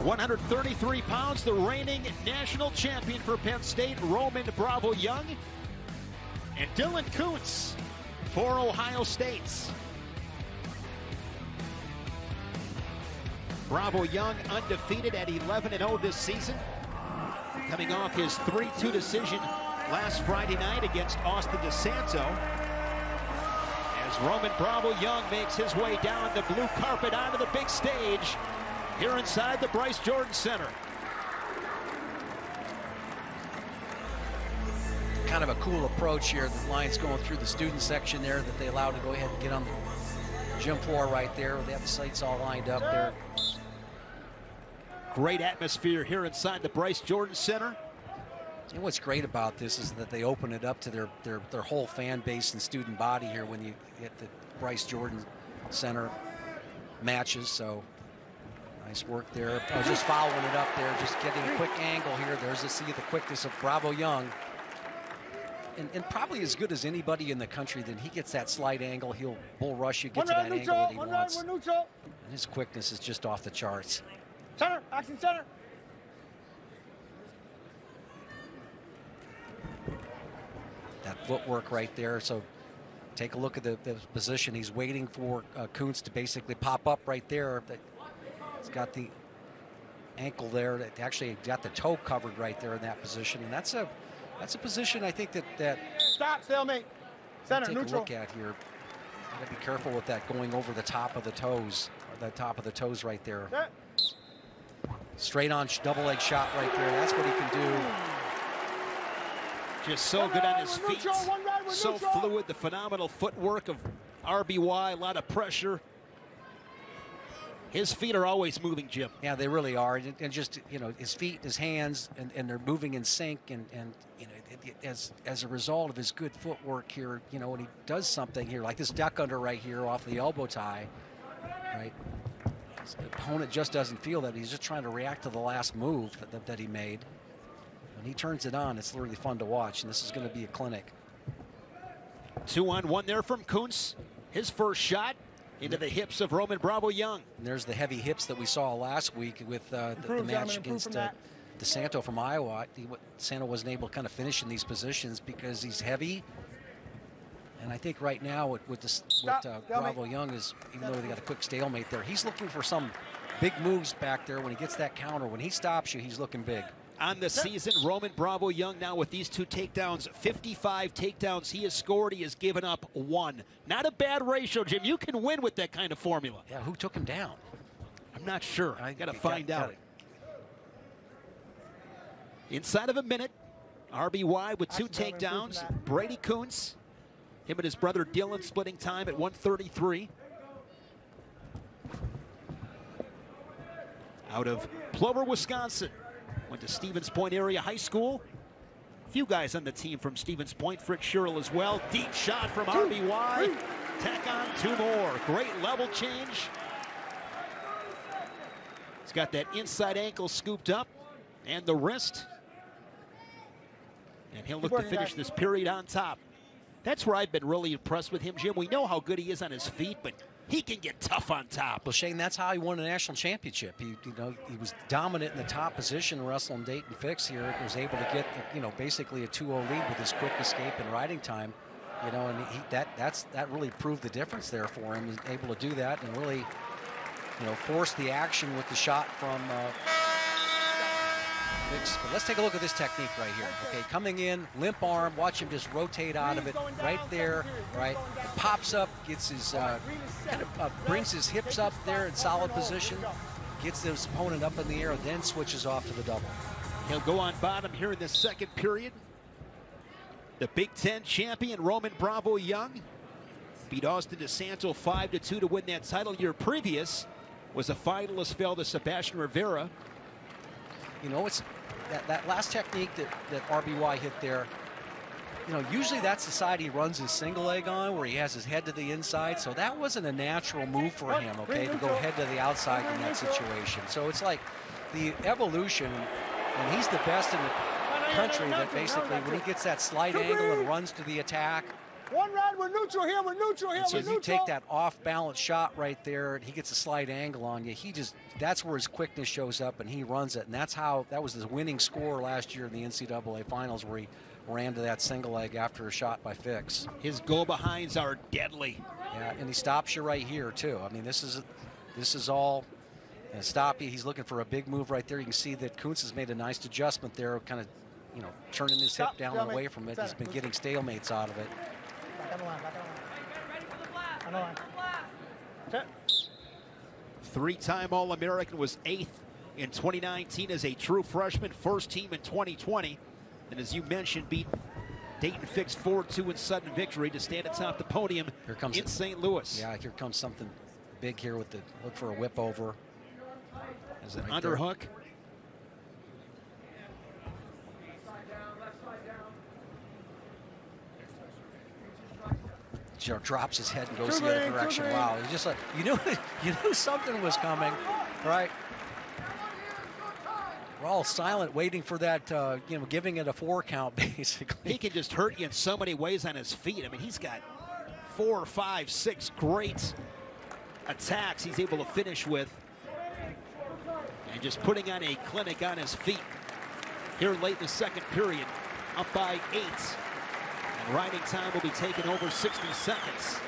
133 pounds, the reigning national champion for Penn State, Roman Bravo Young, and Dylan Koontz for Ohio State. Bravo Young undefeated at 11-0 this season, coming off his 3-2 decision last Friday night against Austin DeSanto. As Roman Bravo Young makes his way down the blue carpet onto the big stage here inside the Bryce Jordan Center. Kind of a cool approach here. The Lions going through the student section there that they allowed to go ahead and get on the gym floor right there. They have the sites all lined up there. Great atmosphere here inside the Bryce Jordan Center. And what's great about this is that they open it up to their whole fan base and student body here when you get the Bryce Jordan Center matches. So nice work there. I was just following it up there, just getting a quick angle here. There's the quickness of Bravo Young. And probably as good as anybody in the country. Then he gets that slight angle. He'll bull rush you, get to that angle that he wants. And his quickness is just off the charts. Center, action center. That footwork right there. So take a look at the position. He's waiting for Koontz to basically pop up right there. He's got the ankle there. That actually got the toe covered right there in that position. And that's a position I think that Stop, stalemate. Center, take neutral. a look at here. Gotta be careful with that going over the top of the toes. Or the top of the toes right there. Set. Straight on double leg shot right there. That's what he can do. Just so good on his feet. So fluid, the phenomenal footwork of RBY, a lot of pressure. His feet are always moving, Jim. Yeah, they really are. And just, you know, his feet, his hands, and they're moving in sync. And you know, as a result of his good footwork here, you know, when he does something here, like this duck under right here off the elbow tie, right? His opponent just doesn't feel that. He's just trying to react to the last move that he made. When he turns it on, it's really fun to watch, and this is going to be a clinic. 2-on-1 there from Koontz. His first shot into the hips of Roman Bravo Young. And there's the heavy hips that we saw last week with the match against DeSanto from Iowa. DeSanto wasn't able to kind of finish in these positions because he's heavy. And I think right now with Bravo Young is, even though they got a quick stalemate there, he's looking for some big moves back there when he gets that counter. When he stops you, he's looking big. On the season, Roman Bravo Young now with these two takedowns, 55 takedowns he has scored. He has given up 1. Not a bad ratio, Jim. You can win with that kind of formula. Yeah, who took him down? I'm not sure. I got to find out. Inside of a minute, RBY with 2 takedowns. Brady Koontz, him and his brother Dylan splitting time at 1:33. Out of Plover, Wisconsin. Went to Stevens Point Area High School. A few guys on the team from Stevens Point. Fritz Sherrill as well. Deep shot from RBY. Tack on 2 more. Great level change. He's got that inside ankle scooped up and the wrist. And he'll look to finish this period on top. That's where I've been really impressed with him, Jim. We know how good he is on his feet, but he can get tough on top. Well, Shane, that's how he won a national championship. He was dominant in the top position, wrestling Dayton Fix here. He was able to get, basically a 2-0 lead with his quick escape and riding time. And that really proved the difference there for him. He's able to do that and really, force the action with the shot from Fix. But let's take a look at this technique right here. Okay, coming in, limp arm, watch him just rotate out of it right there, right? It pops up, gets his, brings his hips up there in solid position, gets his opponent up in the air, then switches off to the double. He'll go on bottom here in the second period. The Big Ten champion, Roman Bravo Young, beat Austin DeSanto 5-2 to win that title. Year previous was a finalist, fell to Sebastian Rivera. It's that last technique that RBY hit there. Usually that's the side he runs his single leg on, where he has his head to the inside. So that wasn't a natural move for him, okay, to go head to the outside in that situation. So it's like the evolution, and he's the best in the country that basically when he gets that slight angle and runs to the attack, One round, we're neutral here, we're neutral here, So we're if neutral. you take that off-balance shot right there, and he gets a slight angle on you, that's where his quickness shows up, and he runs it. And that was his winning score last year in the NCAA Finals, where he ran to that single leg after a shot by Fix. His go-behinds are deadly. Yeah, and he stops you right here, too. I mean, this is all stop you. He's looking for a big move right there. You can see that Koontz has made a nice adjustment there, kind of, you know, turning his hip down and away from it. He's been getting stalemates out of it. Back on the line, back on the line. On the line. Three-time All-American, was 8th in 2019 as a true freshman, first team in 2020. And as you mentioned, beat Dayton Fix 4-2 in sudden victory to stand atop the podium in St. Louis. Yeah, here comes something big here with the look for a whip over. As an underhook. Drops his head and goes the other direction. Wow, he's just like, you knew something was coming, right? We're all silent, waiting for that, you know, giving it a 4 count, basically. He can just hurt you in so many ways on his feet. I mean, he's got 4, 5, 6 great attacks he's able to finish with. And just putting on a clinic on his feet. Here late in the second period, up by 8. And riding time will be taken over 60 seconds.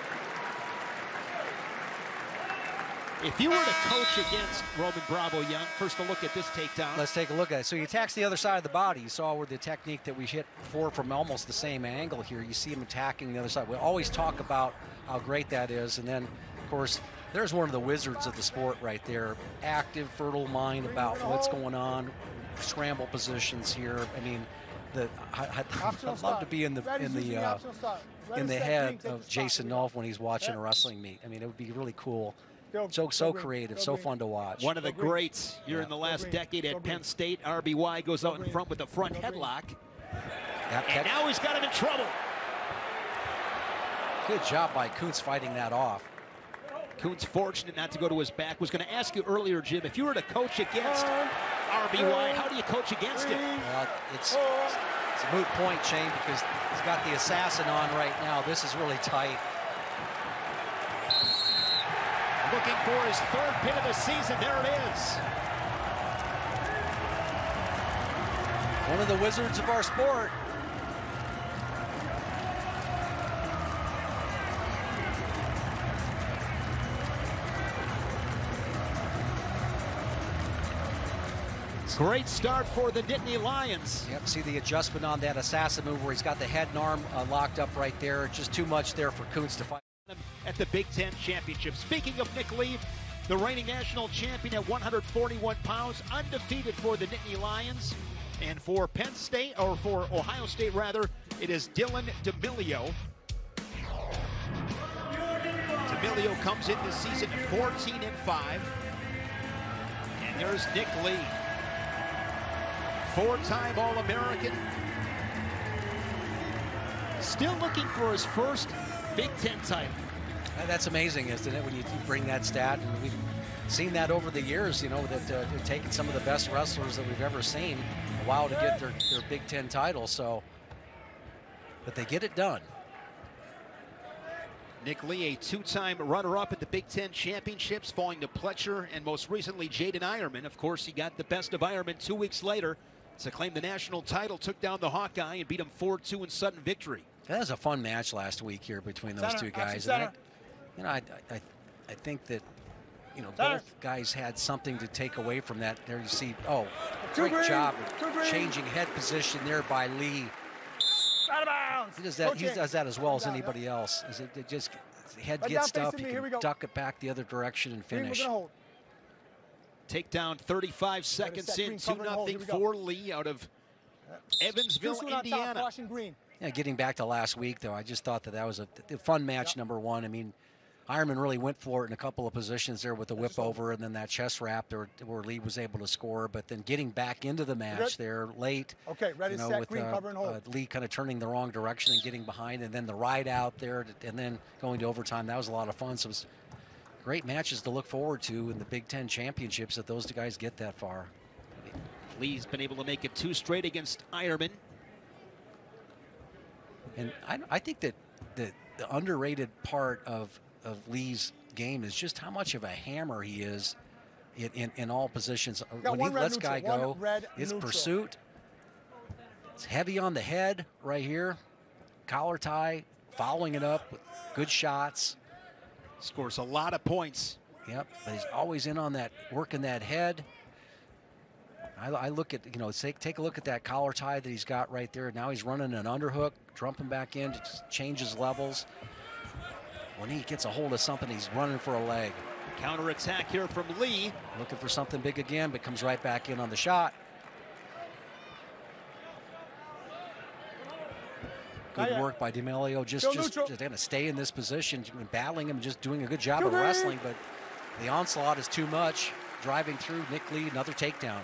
If you were to coach against Roman Bravo Young, first a look at this takedown. Let's take a look at it. So he attacks the other side of the body. You saw where the technique that we hit before from almost the same angle here. You see him attacking the other side. We always talk about how great that is. And then, of course, there's one of the wizards of the sport right there. Active, fertile mind about what's going on, scramble positions here. I mean, I'd love to be in the head of Jason Nolf when he's watching a wrestling meet. I mean, it would be really cool. So creative, so fun to watch. One of the greats here in the last decade at Penn State. RBY goes out in front with the front headlock. And now he's got him in trouble. Good job by Koontz fighting that off. Koontz fortunate not to go to his back. Was going to ask you earlier, Jim, if you were to coach against RBY, how do you coach against him? Well, it's a moot point, Shane, because he's got the assassin on right now. This is really tight. Looking for his 3rd pin of the season. There it is. One of the wizards of our sport. Great start for the Nittany Lions. Yep, see the adjustment on that assassin move where he's got the head and arm locked up right there. Just too much there for Koontz to fight. At the Big Ten Championship. Speaking of Nick Lee, the reigning national champion at 141 pounds, undefeated for the Nittany Lions. And for Penn State, or for Ohio State rather, it is Dylan D'Amelio. D'Amelio comes in this season 14-5. And there's Nick Lee. 4-time All-American. Still looking for his first Big Ten title. That's amazing, isn't it, when you bring that stat? And we've seen that over the years, you know, that they're taking some of the best wrestlers that we've ever seen a while to get their Big Ten title. So, but they get it done. Nick Lee, a 2-time runner-up at the Big Ten Championships, falling to Pletcher and most recently Jaden Ironman. Of course, he got the best of Ironman 2 weeks later to claim the national title, took down the Hawkeye and beat him 4-2 in sudden victory. That was a fun match last week here between those two guys. And I think that, you know, both guys had something to take away from that. There you see, great job of changing head position there by Lee. Out of bounds. He does that as well as anybody else. It just head gets stuff, you can duck it back the other direction and finish. Takedown 35 seconds in, 2-0 for Lee out of Evansville, Indiana. Yeah, getting back to last week, though, I just thought that was a fun match, number one. I mean, Ironman really went for it in a couple of positions there with the whip over and then that chest wrap there where Lee was able to score. But then getting back into the match there late, ready, set, with green, cover and hold. Lee kind of turning the wrong direction and getting behind, and then the ride out there and then going to overtime. That was a lot of fun. So it was great matches to look forward to in the Big Ten Championships if those two guys get that far. Lee's been able to make it 2 straight against Ironman. And I think that the underrated part of Lee's game is just how much of a hammer he is in all positions. When he lets guy go, it's pursuit. It's heavy on the head right here. Collar tie, following it up with good shots. Scores a lot of points. Yep, but he's always in on that, working that head. I look at, take a look at that collar tie that he's got right there. Now he's running an underhook, jumping back in to change his levels. When he gets a hold of something, he's running for a leg. Counterattack here from Lee. Looking for something big again, but comes right back in on the shot. Good work by D'Amelio, just going to stay in this position, battling him, just doing a good job of wrestling, but the onslaught is too much. Driving through, Nick Lee, another takedown.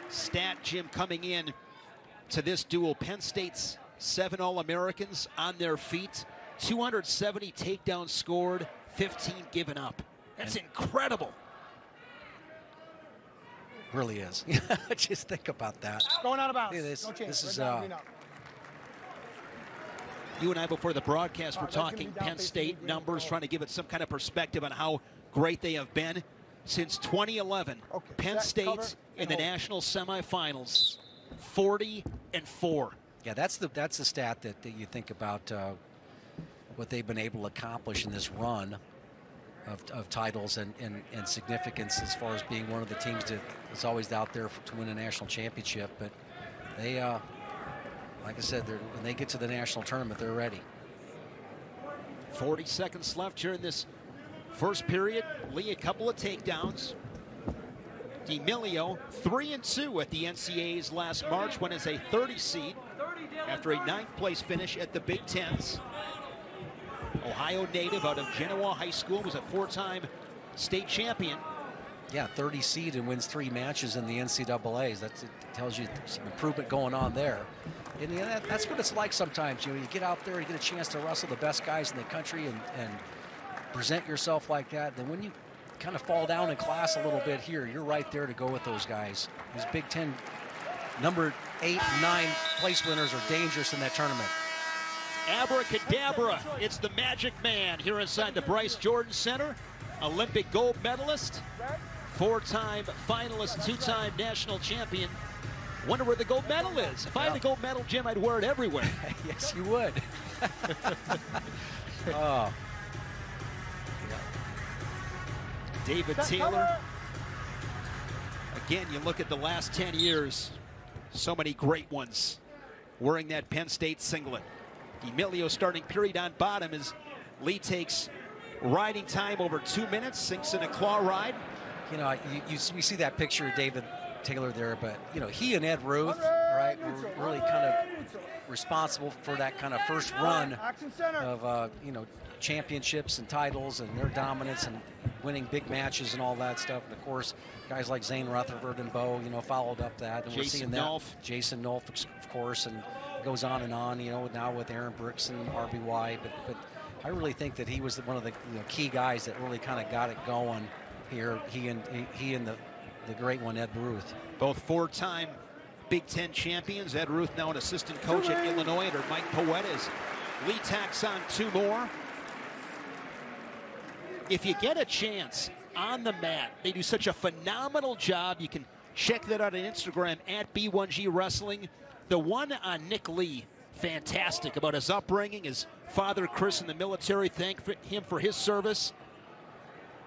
Stat, Jim, coming in to this duel. Penn State's 7 All-Americans on their feet. 270 takedowns scored, 15 given up. That's incredible. Really is. Just think about that. Going out of bounds. This is you and I, before the broadcast, were talking Penn State numbers, trying to give it some kind of perspective on how great they have been. Since 2011, Penn State in the national semifinals, 40-4. Yeah, that's the stat that you think about what they've been able to accomplish in this run of titles and significance as far as being one of the teams that is always out there to win a national championship. But they, like I said, when they get to the national tournament, they're ready. 40 seconds left here in this first period. Lee, a couple of takedowns. D'Amelio, 3-2 at the NCAA's last March, won as a 30 seed after a 9th place finish at the Big Tens. Ohio native out of Genoa High School, was a 4-time state champion. Yeah, 30 seed and wins 3 matches in the NCAAs. It tells you some improvement going on there. And that's what it's like sometimes. You get out there, you get a chance to wrestle the best guys in the country and present yourself like that. Then when you kind of fall down in class a little bit here, you're right there to go with those guys. These Big Ten number 8 and 9 place winners are dangerous in that tournament. Abracadabra, it's the Magic Man here inside the Bryce Jordan Center. Olympic gold medalist, 4-time finalist, 2-time national champion. Wonder where the gold medal is. If I had the gold medal, Jim, I'd wear it everywhere. Yes, you would. Oh. David Taylor. Again, you look at the last 10 years, so many great ones wearing that Penn State singlet. D'Amelio starting period on bottom as Lee takes riding time over 2 minutes, sinks in a claw ride. We see that picture of David Taylor there, but he and Ed Ruth, right, were really kind of responsible for that kind of first run of championships and titles and their dominance and winning big matches and all that stuff. And of course, guys like Zane Rutherford and Beau, followed up that. And we're seeing that. Jason Nolf, of course, and it goes on and on. Now with Aaron Brooks and RBY, but I really think that he was one of the key guys that really kind of got it going here. He and the great one, Ed Ruth. Both 4-time Big Ten champions. Ed Ruth now an assistant coach at Illinois under Mike Poetas. Lee tacks on 2 more. If you get a chance on the mat, they do such a phenomenal job. You can check that out on Instagram at B1G Wrestling. The one on Nick Lee, fantastic, about his upbringing, his father Chris in the military, thank him for his service.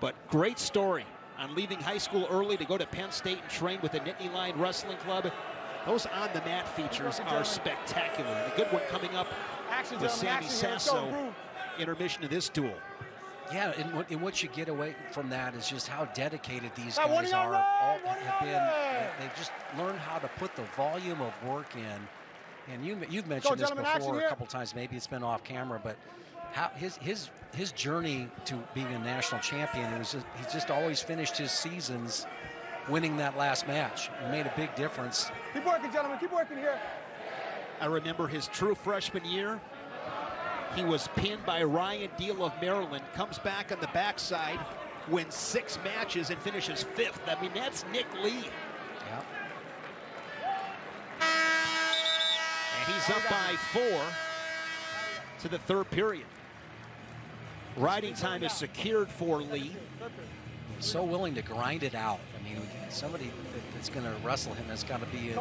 But great story on leaving high school early to go to Penn State and train with the Nittany Lion Wrestling Club. Those on-the-mat features are spectacular. And a good one coming up with Sammy Sasso, intermission of this duel. Yeah, and what you get away from that is just how dedicated these guys are. They've just learned how to put the volume of work in. And you've mentioned this before a couple times. Maybe it's been off camera, but how his journey to being a national champion, he's just always finished his seasons winning that last match. It made a big difference. Keep working, gentlemen. Keep working here. I remember his true freshman year. He was pinned by Ryan Deal of Maryland, comes back on the backside, wins 6 matches and finishes 5th. I mean, that's Nick Lee. Yeah. And he's up by 4. to the third period. Riding time is secured for Lee. So willing to grind it out. I mean, somebody that's going to wrestle him has got to be.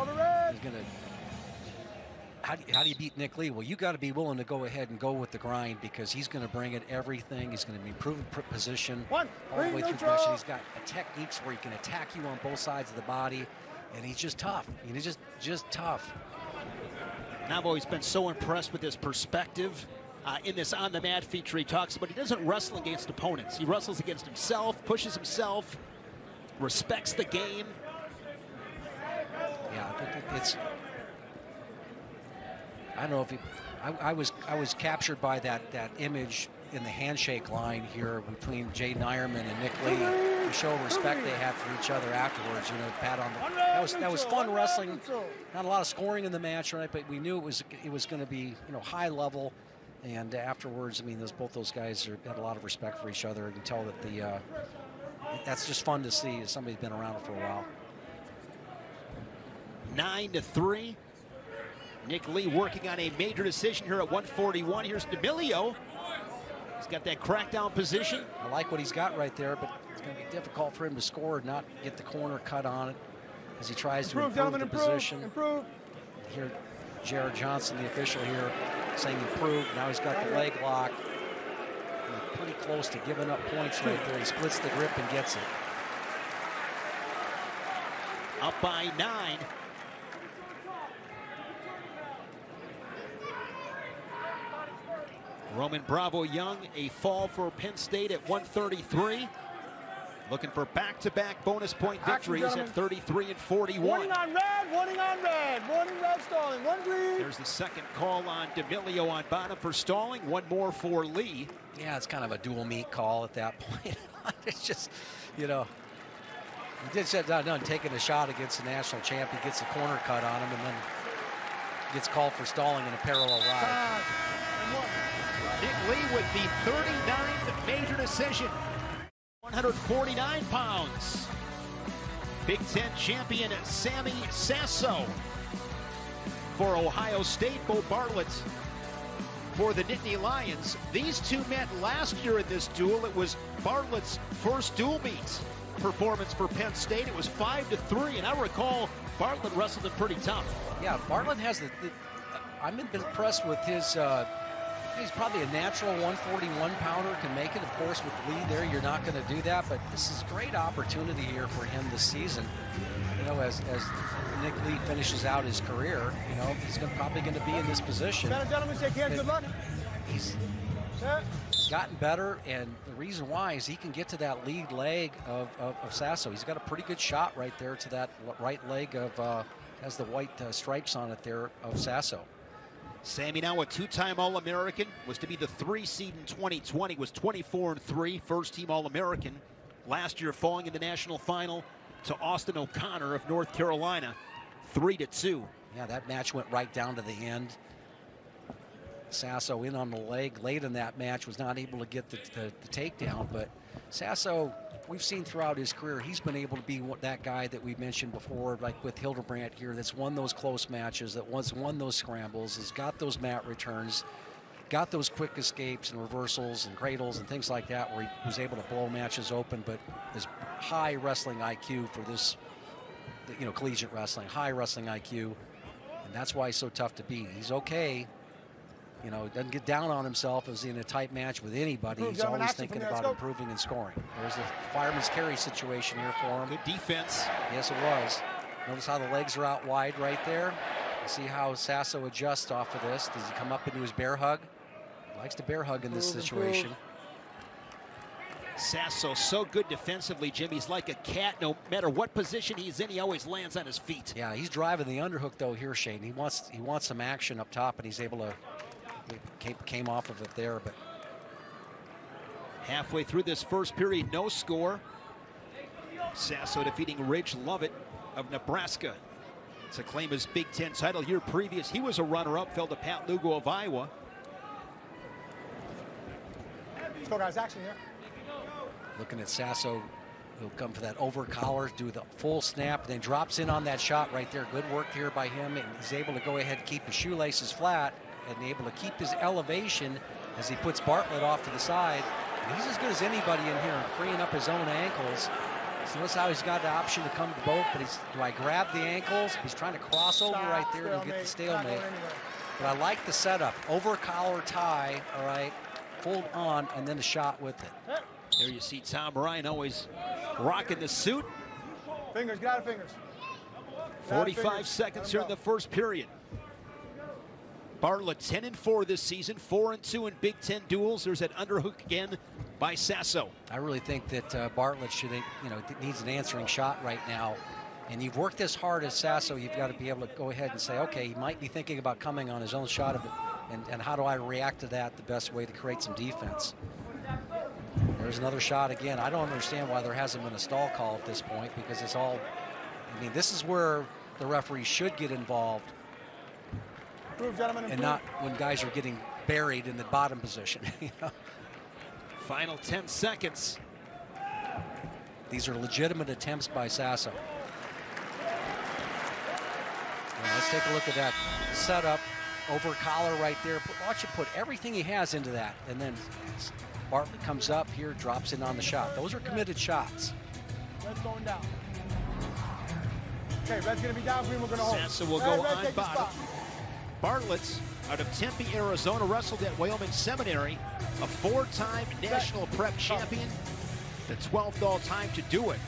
How do you beat Nick Lee? Well, you got to be willing to go ahead and go with the grind, because he's going to bring it everything. He's going to be improving position all the way through production. He's got techniques where he can attack you on both sides of the body, and he's just tough. I mean, he's just tough. And I've always been so impressed with his perspective. In this On the Mat feature, he talks about he doesn't wrestle against opponents. He wrestles against himself, pushes himself, respects the game. Yeah, it's. I don't know if he, I was captured by that image in the handshake line here between Jay Nyerman and Nick Lee. The show of respect they had for each other afterwards. You know, pat on the. That was fun wrestling. Not a lot of scoring in the match, right? But we knew it was going to be, you know, high level. And afterwards, I mean, both those guys had a lot of respect for each other. You can tell that that's just fun to see as somebody's been around for a while. 9-3. Nick Lee working on a major decision here at 141. Here's D'Amelio. He's got that crackdown position. I like what he's got right there, but it's going to be difficult for him to score and not get the corner cut on it as he tries to improve the position. Here, Jared Johnson, the official here, saying improved. Now he's got the leg lock. He's pretty close to giving up points right there. He splits the grip and gets it. Up by 9. Roman Bravo Young, a fall for Penn State at 133. Looking for back-to-back bonus point victories at 33 and 41. Warning on red, warning on red. Warning red stalling, one green. There's the second call on D'Amelio on bottom for stalling. One more for Lee. Yeah, it's kind of a dual meat call at that point. It's just, you know, he did set down, taking a shot against the national champ. He gets a corner cut on him and then gets called for stalling in a parallel ride. Nick Lee with the 39th major decision. 149 pounds. Big Ten champion Sammy Sasso for Ohio State. Beau Bartlett for the Nittany Lions. These two met last year in this duel. It was Bartlett's first dual meet performance for Penn State. It was 5-3, and I recall Bartlett wrestled him pretty tough. Yeah, Bartlett has I've been impressed with his. He's probably a natural 141 pounder, can make it. Of course, with Lee there, you're not going to do that, but this is a great opportunity here for him this season. You know, as Nick Lee finishes out his career, you know, he's probably going to be in this position. Gentlemen, shake hands, good luck. He's gotten better, and the reason why is he can get to that lead leg of Sasso. He's got a pretty good shot right there to that right leg of, has the white stripes on it there, of Sasso. Sammy now a two-time All-American, was to be the 3 seed in 2020, was 24-3, first-team All-American. Last year falling in the national final to Austin O'Connor of North Carolina, 3-2. Yeah, that match went right down to the end. Sasso in on the leg late in that match, was not able to get the takedown, but Sasso, we've seen throughout his career, he's been able to be that guy that we mentioned before, like with Hildebrandt here, that's won those close matches, that won those scrambles, has got those mat returns, got those quick escapes and reversals and cradles and things like that, where he was able to blow matches open. But his high wrestling IQ for this, you know, collegiate wrestling, high wrestling IQ, and that's why he's so tough to beat. He's okay. You know, doesn't get down on himself as in a tight match with anybody. He's always thinking about improving and scoring. There's a fireman's carry situation here for him. Good defense. Yes, it was. Notice how the legs are out wide right there. You see how Sasso adjusts off of this. Does he come up into his bear hug? He likes to bear hug in this situation. Sasso so good defensively, Jim. He's like a cat. No matter what position he's in, he always lands on his feet. Yeah, he's driving the underhook though here, Shane. He wants some action up top, and he's able to. Came off of it there, but halfway through this first period, no score. Sasso defeating Ridge Lovett of Nebraska to claim his Big Ten title. Year previous, he was a runner-up, fell to Pat Lugo of Iowa. Let's go, guys. Action here. Looking at Sasso, he'll come for that over collar, do the full snap, then drops in on that shot right there. Good work here by him, and he's able to go ahead and keep his shoelaces flat and able to keep his elevation as he puts Bartlett off to the side. And he's as good as anybody in here, freeing up his own ankles. So notice how he's got the option to come to both, but do I grab the ankles? He's trying to cross over right there to get the stalemate. But I like the setup. Over collar tie, all right, hold on, and then a shot with it. There you see Tom Ryan always rocking the suit. Fingers, get out of fingers. 45 seconds here in the first period. Bartlett 10-4 this season, 4-2 in Big Ten duels. There's that underhook again by Sasso. I really think that Bartlett should, needs an answering shot right now. And you've worked this hard as Sasso, you've got to be able to go ahead and say, okay, he might be thinking about coming on his own shot of it. And how do I react to that the best way to create some defense? There's another shot again. I don't understand why there hasn't been a stall call at this point, because it's all, I mean, this is where the referee should get involved. Improve, gentlemen, and not when guys are getting buried in the bottom position. Final 10 seconds. These are legitimate attempts by Sasso. Let's take a look at that setup. Over collar right there. Watch him put everything he has into that. And then Bartlett comes up here, drops in on the shot. Those are committed shots. Red's going down. Okay, Red's going to be down. We're going to hold. Sasso will go on bottom. Bartlett, out of Tempe, Arizona, wrestled at Wyoming Seminary, a 4-time national prep champion, the 12th all-time to do it.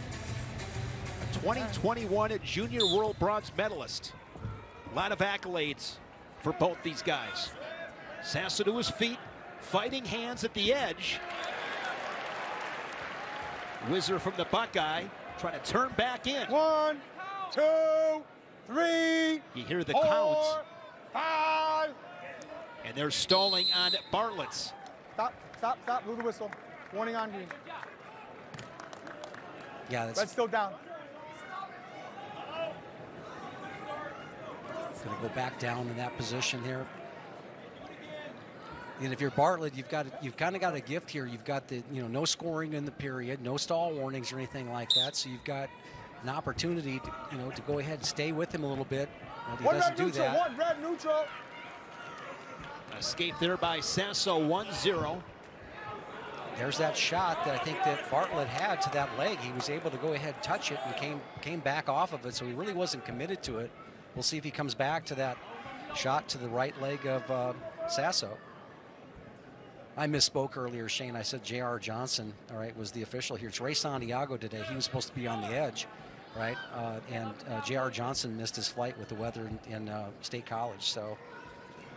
A 2021 Junior World Bronze medalist. A lot of accolades for both these guys. Sasso to his feet, fighting hands at the edge. Whizzer from the Buckeye, trying to turn back in. 1, 2, 3. You hear the 4, count. 5. And they're stalling on Bartlett's. Stop, stop, stop. Blew the whistle. Warning on green. Yeah, that's Red's still down. going to go back down in that position here. And if you're Bartlett, you've kind of got a gift here. You've got the, no scoring in the period, no stall warnings or anything like that. So you've got an opportunity to, to go ahead and stay with him a little bit. But he doesn't do that. One red neutral. Escape there by Sasso, 1-0. There's that shot that I think that Bartlett had to that leg. He was able to go ahead and touch it and came back off of it, so he really wasn't committed to it. We'll see if he comes back to that shot to the right leg of Sasso. I misspoke earlier, Shane. I said J.R. Johnson, all right, was the official here. It's Ray Santiago today. He was supposed to be on the edge, right? And J.R. Johnson missed his flight with the weather in State College, so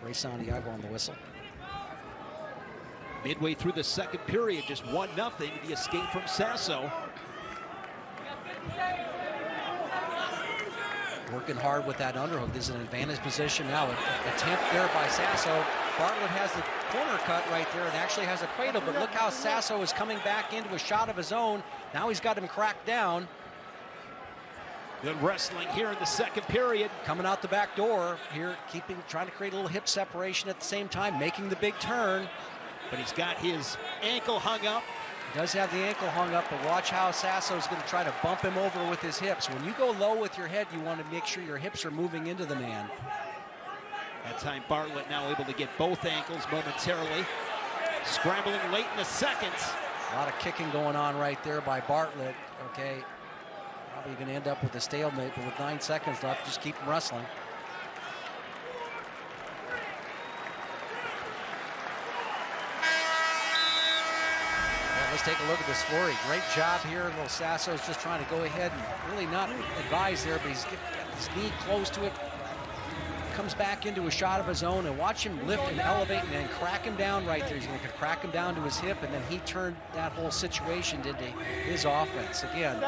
Ray Santiago on the whistle. Midway through the second period, just 1-0, the escape from Sasso. Working hard with that underhook. This is an advantage position now. Attempt there by Sasso. Bartlett has the corner cut right there and actually has a cradle, but look how Sasso is coming back into a shot of his own. Now he's got him cracked down. Good wrestling here in the second period. Coming out the back door here, trying to create a little hip separation at the same time, making the big turn. But he's got his ankle hung up. He does have the ankle hung up, but watch how Sasso's going to try to bump him over with his hips. When you go low with your head, you want to make sure your hips are moving into the man. That time Bartlett now able to get both ankles momentarily. Scrambling late in the second. A lot of kicking going on right there by Bartlett, okay. Probably going to end up with a stalemate, but with 9 seconds left, just keep him wrestling. Let's take a look at this flurry. Great job here. Little Sasso's just trying to go ahead and really not advise there, but he's got his knee close to it. Comes back into a shot of his own, and watch him lift and elevate and then crack him down right there. He's going to crack him down to his hip, and then he turned that whole situation into his offense. Again,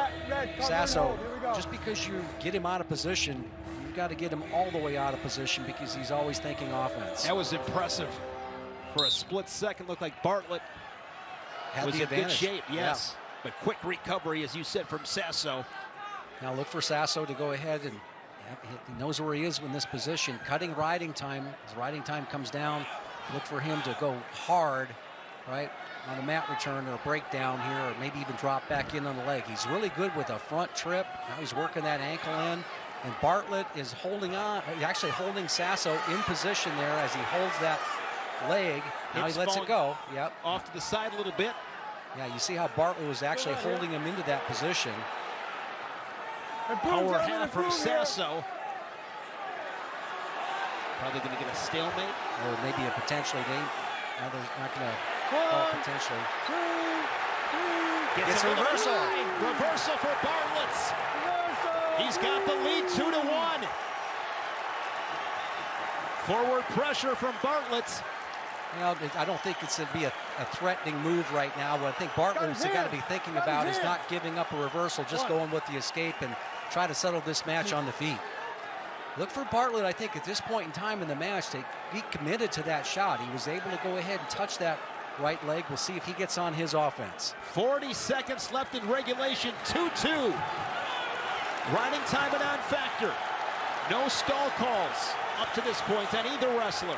Sasso, just because you get him out of position, you've got to get him all the way out of position because he's always thinking offense. That was impressive. For a split second, looked like Bartlett was in good shape, yes. Yeah. But quick recovery, as you said, from Sasso. Now look for Sasso to go ahead and he knows where he is in this position. Cutting riding time. As riding time comes down, look for him to go hard, right, on a mat return or a breakdown here, or maybe even drop back in on the leg. He's really good with a front trip. Now he's working that ankle in. And Bartlett is holding on, actually holding Sasso in position there as he holds that leg. Now he lets it go. Yep. Off to the side a little bit. Yeah, you see how Bartlett was actually holding him into that position. Power half from Sasso. Probably going to get a stalemate. Or maybe a potentially, now they're not going to call potentially. Gets a reversal. Reversal for Bartlett. He's got the lead 2-1. Forward pressure from Bartlett. Well, I don't think it's going to be a threatening move right now. What I think Bartlett's got to be thinking about is not giving up a reversal, just going with the escape and try to settle this match on the feet. Look for Bartlett, I think, at this point in time in the match to be committed to that shot. He was able to go ahead and touch that right leg. We'll see if he gets on his offense. 40 seconds left in regulation, 2-2. Riding time a non-factor. No stall calls up to this point on either wrestler.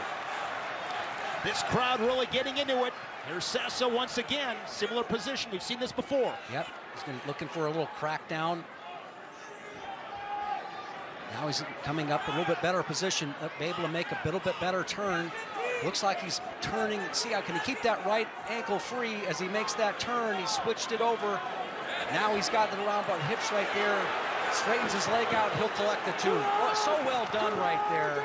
This crowd really getting into it. Here's Sasso once again, similar position. We've seen this before. Yep, he's looking for a little crackdown. Now he's coming up a little bit better position, able to make a little bit better turn. Looks like he's turning. See how can he keep that right ankle free as he makes that turn? He switched it over. Now he's got it around about hips right there. Straightens his leg out. He'll collect the two. Oh, so well done right there.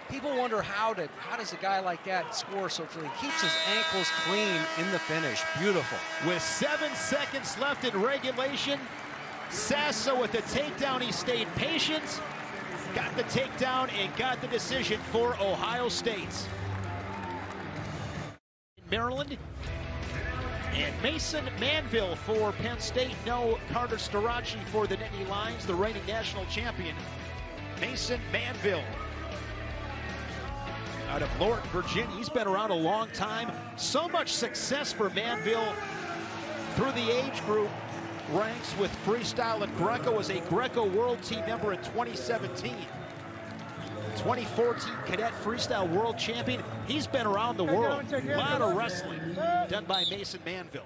People wonder how does a guy like that score so quickly? He keeps his ankles clean in the finish. Beautiful. With 7 seconds left in regulation, Sasso with the takedown. He stayed patient, got the takedown, and got the decision for Ohio State. Maryland. And Mason Manville for Penn State. No Carter Starachi for the Nittany Lions, the reigning national champion. Mason Manville out of Lorton, Virginia. He's been around a long time. So much success for Manville through the age group ranks with freestyle and Greco, as a Greco World Team member in 2017. 2014 Cadet Freestyle World Champion. He's been around the world. A lot of wrestling done by Mason Manville.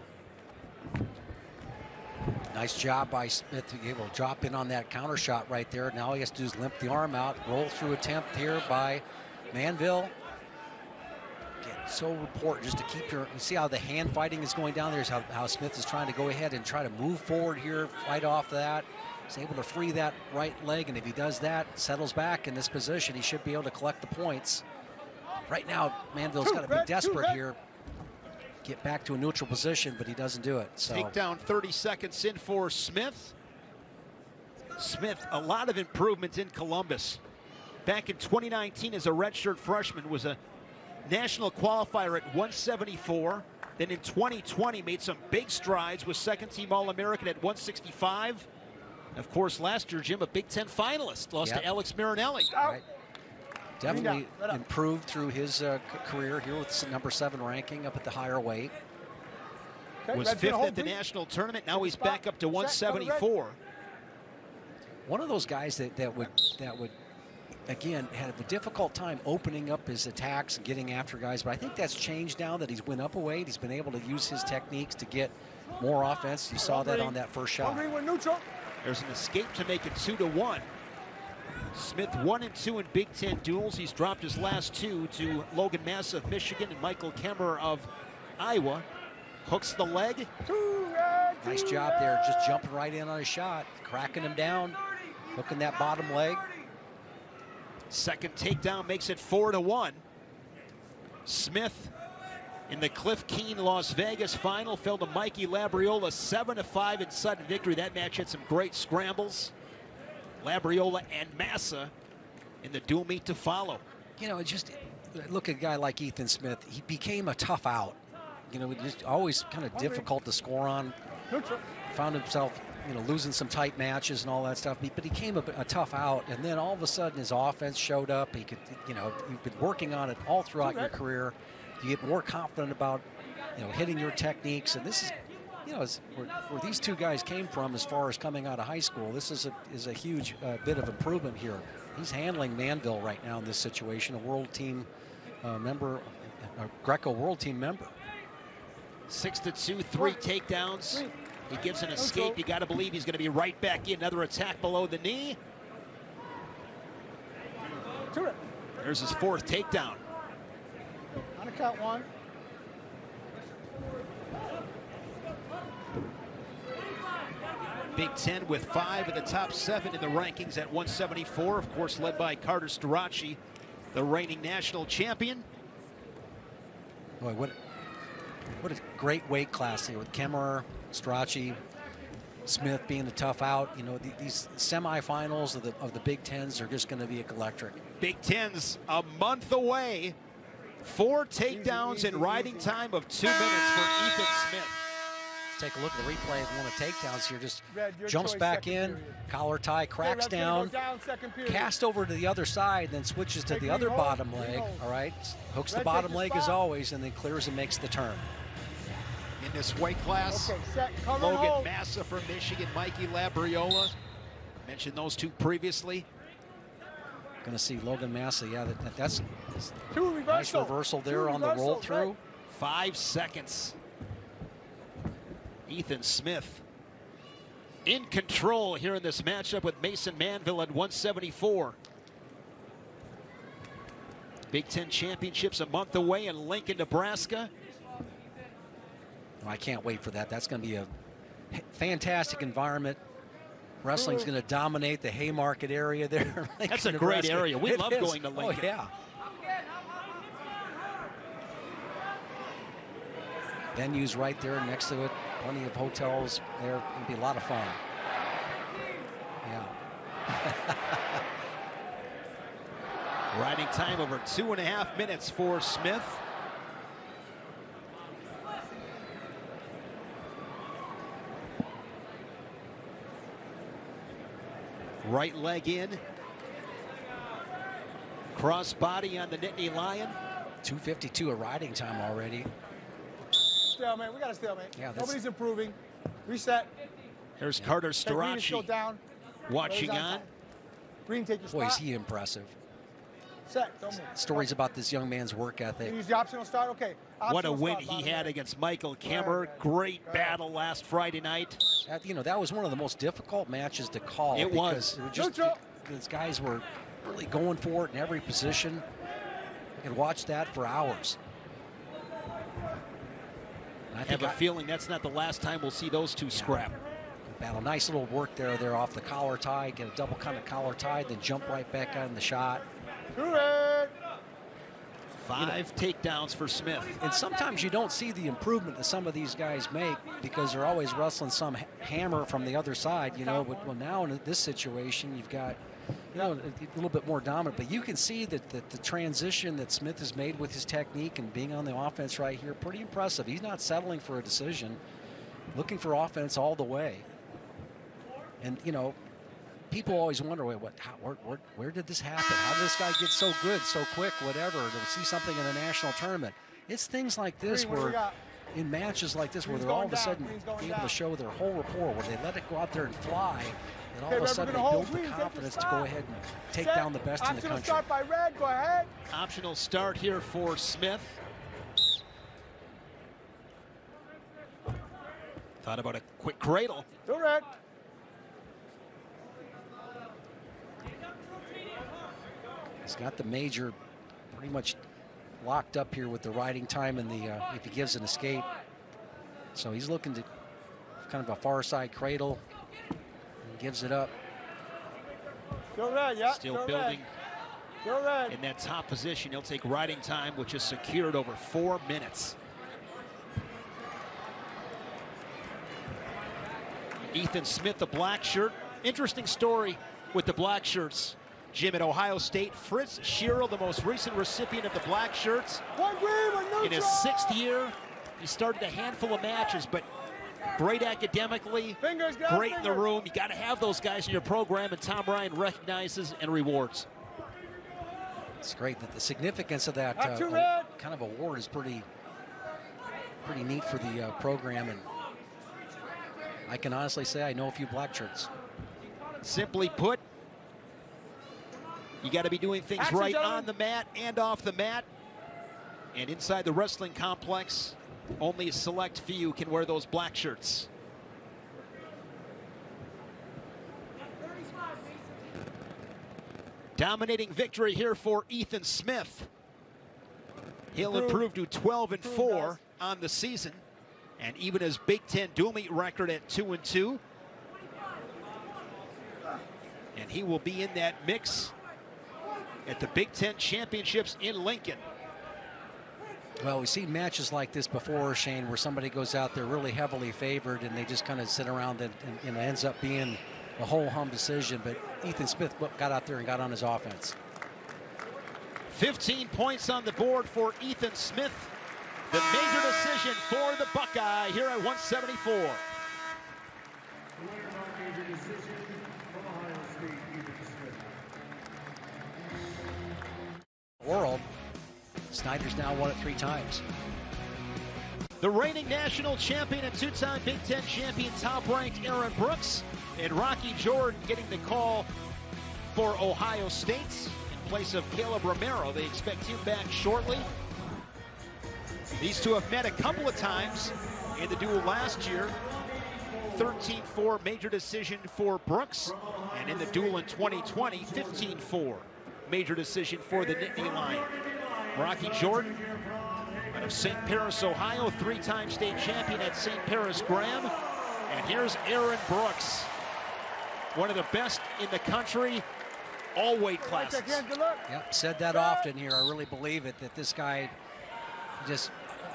Nice job by Smith to be able to drop in on that counter shot right there. Now all he has to do is limp the arm out. Roll through attempt here by Manville. Again, so important just to keep you see how the hand fighting is going down there. Is how Smith is trying to go ahead and try to move forward here, fight off that. He's able to free that right leg, and if he does that, settles back in this position, he should be able to collect the points. Right now, Manville's got to be desperate here. Get back to a neutral position, but he doesn't do it. So. Takedown 30 seconds in for Smith. Smith, a lot of improvements in Columbus. Back in 2019 as a redshirt freshman, was a national qualifier at 174. Then in 2020 made some big strides, was second team All-American at 165. Of course, last year, Jim, a Big Ten finalist, lost to Alex Marinelli. Right. Definitely improved through his career here with #7 ranking up at the higher weight. Was 5th at the national tournament. Now he's back up to 174. One of those guys that would again had a difficult time opening up his attacks and getting after guys, but I think that's changed now that he's went up a weight. He's been able to use his techniques to get more offense. You saw that on that first shot. There's an escape to make it 2-1. Smith 1-2 in Big Ten duels. He's dropped his last two to Logan Massa of Michigan and Michael Kemmer of Iowa. Hooks the leg. Nice job there, just jumping right in on his shot, cracking him down, hooking that bottom leg. Second takedown makes it 4-1. Smith in the Cliff Keen Las Vegas final fell to Mikey Labriola 7-5 in sudden victory. That match had some great scrambles. Labriola and Massa in the dual meet to follow. You know, just look at a guy like Ethan Smith. He became a tough out. You know, just always kind of difficult to score on. Found himself, you know, losing some tight matches and all that stuff. But he came a tough out, and then all of a sudden his offense showed up. He could, you know, you've been working on it all throughout your career. You get more confident about, you know, hitting your techniques, and this is, you know, where these two guys came from as far as coming out of high school. This is a huge bit of improvement here. He's handling Manville right now in this situation, a world team member, a Greco world team member. 6-2, 3 takedowns. He gives an escape. You got to believe he's going to be right back in. Another attack below the knee. 2 rep. There's his 4th takedown. On the count, 1. Big Ten with 5 of the top 7 in the rankings at 174. Of course, led by Carter Starachi, the reigning national champion. Boy, what a great weight class here with Kemmerer, Strachey, Smith being the tough out. You know, these semifinals of the Big Tens are just going to be electric. Big Ten's a month away. 4 takedowns and riding time of 2 minutes for Ethan Smith. Take a look at the replay of one of the takedowns here. Just Red, jumps choice, back in, period. collar tie, cracks Red, down, second period. cast over to the other side, then switches to Take the green other hold, bottom green leg. hold. All right, hooks Red, the bottom take your leg as spot. always, and then clears and makes the turn. In this weight class, Okay, set, cover, Logan hold. Massa from Michigan, Mikey Labriola. Mentioned those 2 previously. Going to see Logan Massa. Yeah, that's 2 reversal. nice reversal there on the roll through. Right. 5 seconds. Ethan Smith in control here in this matchup with Mason Manville at 174. Big Ten championships a month away in Lincoln, Nebraska. I can't wait for that. That's going to be a fantastic environment. Wrestling's going to dominate the Haymarket area there. That's a great area. We love going to Lincoln. Oh, yeah. Venue's right there next to it. Plenty of hotels there. It'll be a lot of fun. Yeah. Riding time over 2.5 minutes for Smith. Right leg in. Cross body on the Nittany Lion. 2:52 a riding time already. Stalemate. We got a stalemate. Yeah, Nobody's improving. Reset. There's Carter Hey, Green is still Starachi down. watching Nobody's on. top. Green, take your Boy, is spot. he impressive. Set. Don't move. Stories about this young man's work ethic. Use the optional start. Okay. What a Optional win start, he bottom had leg. against Michael Kemmerer. Right. Great battle last Friday night. You know, that was one of the most difficult matches to call. It was. It was just, Neutral. these guys were really going for it in every position. You could watch that for hours. And I have a feeling that's not the last time we'll see those 2 scrap. Battle. Nice little work there off the collar tie. Get a double kind of collar tie, then jump right back on the shot. 2 red. 5 takedowns for Smith. And sometimes you don't see the improvement that some of these guys make because they're always wrestling some hammer from the other side, you know. But well, now in this situation, you've got, you know, a little bit more dominant. But you can see that the transition that Smith has made with his technique and being on the offense right here, pretty impressive. He's not settling for a decision, looking for offense all the way. And, you know, people always wonder, wait, where did this happen? How did this guy get so good so quick, whatever, to see something in a national tournament? It's things like this Green, what do we where, got? in matches like this, where Green's they're all going of a down, sudden Green's going able down. to show their whole rapport, where they let it go out there and fly, and all Okay, of a Red, sudden we're they gonna build hold. the Green, take your confidence to spot. go ahead and take Set. down the best in the Optional country. start by red. Go ahead. Optional start here for Smith. Thought about a quick cradle. 2 red. He's got the major pretty much locked up here with the riding time and the if he gives an escape. So he's looking to kind of a far side cradle and gives it up. Still red, yeah. Still building Still red. in that top position. He'll take riding time, which is secured over 4 minutes. Ethan Smith, the black shirt. Interesting story with the black shirts. Jim at Ohio State. Fritz Scherl, the most recent recipient of the black shirts. One green, one neutral. In his 6th year, he started a handful of matches, but great academically, Fingers down, great in the fingers. room. You got to have those guys in your program, and Tom Ryan recognizes and rewards. It's great that the significance of that Not too red. kind of award is pretty neat for the program, and I can honestly say I know a few black shirts. Simply put, you got to be doing things Action, right gentlemen. on the mat and off the mat. And inside the wrestling complex, only a select few can wear those black shirts. Dominating victory here for Ethan Smith. He'll improve to 12-4 on the season, and even his Big Ten dual meet record at 2-2. And he will be in that mix at the Big Ten Championships in Lincoln. Well, we've seen matches like this before, Shane, where somebody goes out there really heavily favored and they just kind of sit around and ends up being a whole hum decision. But Ethan Smith got out there and got on his offense. 15 points on the board for Ethan Smith. The major decision for the Buckeye here at 174. World. Snyder's now won it 3 times. The reigning national champion and 2-time Big Ten champion, top-ranked Aaron Brooks, and Rocky Jordan getting the call for Ohio State in place of Caleb Romero. They expect him back shortly. These two have met a couple of times in the duel last year. 13-4 major decision for Brooks, and in the duel in 2020, 15-4 major decision for the Nittany Lion. Rocky Jordan out of St. Paris, Ohio, 3-time state champion at St. Paris Graham. And here's Aaron Brooks, one of the best in the country, all weight classes. Yep, said that often here. I really believe it, that this guy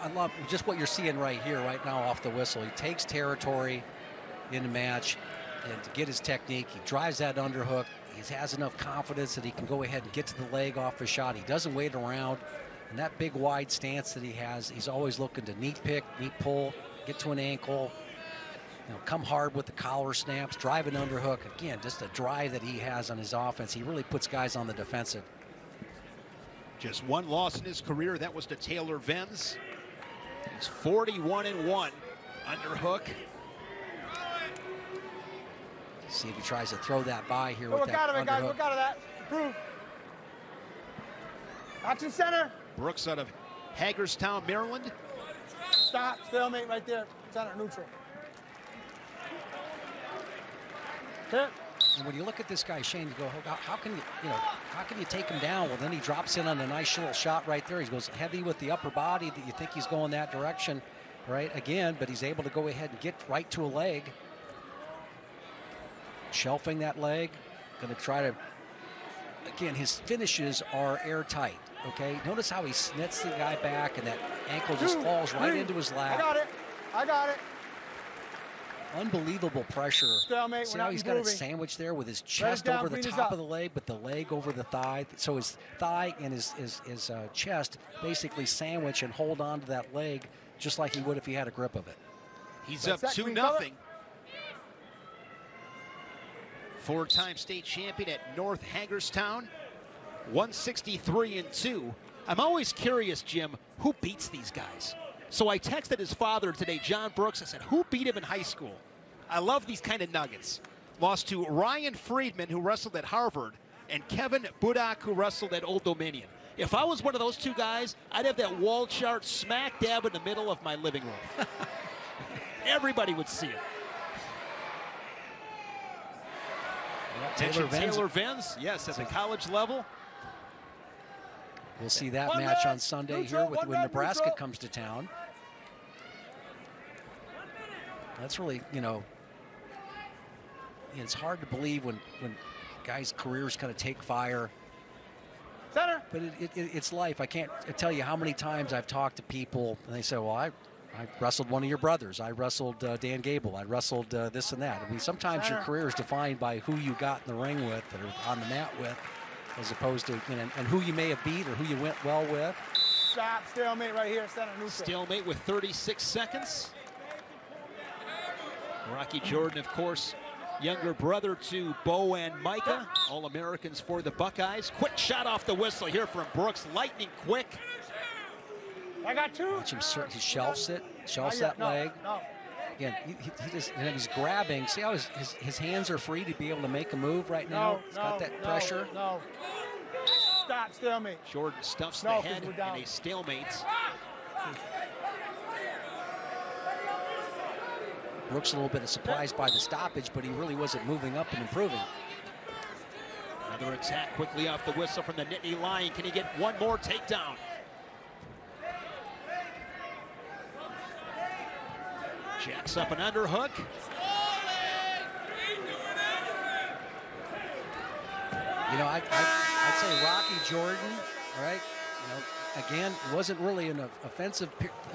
I love just what you're seeing right here, right now off the whistle. He takes territory in the match, and to get his technique, he drives that underhook. He has enough confidence that he can go ahead and get to the leg off his shot. He doesn't wait around. And that big wide stance that he has, he's always looking to knee pick, knee pull, get to an ankle, come hard with the collar snaps, drive an underhook. Again, just the drive that he has on his offense. He really puts guys on the defensive. Just one loss in his career. That was to Taylor Venz. He's 41-1 underhook. See if he tries to throw that by here with Work that out of it, guys. underhook. Work out of that. Improve. Action center. Brooks out of Hagerstown, Maryland. Stop. Stalemate right there. Center, neutral. Hit. And when you look at this guy, Shane, you go, how can you take him down? Well, then he drops in on a nice little shot right there. He goes heavy with the upper body that you think he's going that direction, right? Again, but he's able to go ahead and get right to a leg. Shelving that leg, going to try to, again, his finishes are airtight, okay? Notice how he snits the guy back and that ankle just falls right into his lap. I got it. Unbelievable pressure. Stalemate. See how he's got it sandwiched there with his chest over the top of the leg, but the leg over the thigh. So his thigh and his chest basically sandwich and hold on to that leg just like he would if he had a grip of it. He's up 2-0. 4-time state champion at North Hagerstown, 163-2. I'm always curious, Jim, who beats these guys? So I texted his father today, John Brooks. I said, who beat him in high school? I love these kind of nuggets. Lost to Ryan Friedman, who wrestled at Harvard, and Kevin Budak, who wrestled at Old Dominion. If I was one of those two guys, I'd have that wall chart smack dab in the middle of my living room. Everybody would see it. Taylor Venz, yes, at the college level. We'll see that match on Sunday here when Nebraska comes to town. That's really, it's hard to believe when guys' careers kind of take fire. Center. But it's life. I can't tell you how many times I've talked to people and they say, well, I wrestled one of your brothers. I wrestled Dan Gable. I wrestled this and that. I mean, sometimes your career is defined by who you got in the ring with or on the mat with, as opposed to, and who you may have beat or who you went well with. Stop. Stalemate right here. Center, neutral. Stalemate with 36 seconds. Rocky Jordan, of course, younger brother to Beau and Micah, All-Americans for the Buckeyes. Quick shot off the whistle here from Brooks, lightning quick. I got 2. Watch him, he shelves that leg. No. Again, he just, and he's grabbing. See how his hands are free to be able to make a move right now? He's got that pressure. No. Stop, stalemate. Jordan stuffs the head in a stalemate. Brooks a little bit surprised by the stoppage, but he really wasn't moving up and improving. Another attack quickly off the whistle from the Nittany Lion. Can he get one more takedown? Jacks up an underhook. You know, I'd say Rocky Jordan, all right? You know, again, it wasn't really an offensive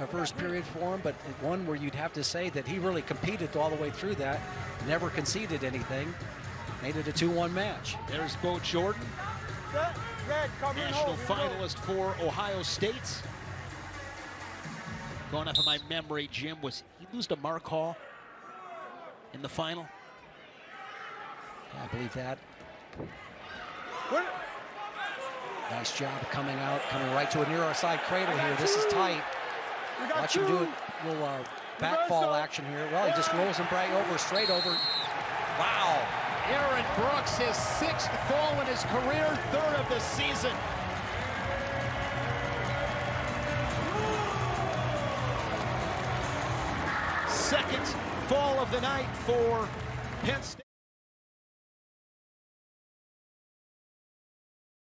first period for him, but one where you'd have to say that he really competed all the way through that, never conceded anything, made it a 2-1 match. There's Beau Jordan, national finalist for Ohio State. Going off of my memory, Jim, was he lose to Mark Hall in the final? Yeah, I believe that. Nice job of coming out, coming right to a near our side cradle here. This is tight. Watch him do a little back fall action here. Well, he just rolls him right over, straight over. Wow. Aaron Brooks, his 6th fall in his career, 3rd of the season. Second fall of the night for Penn State.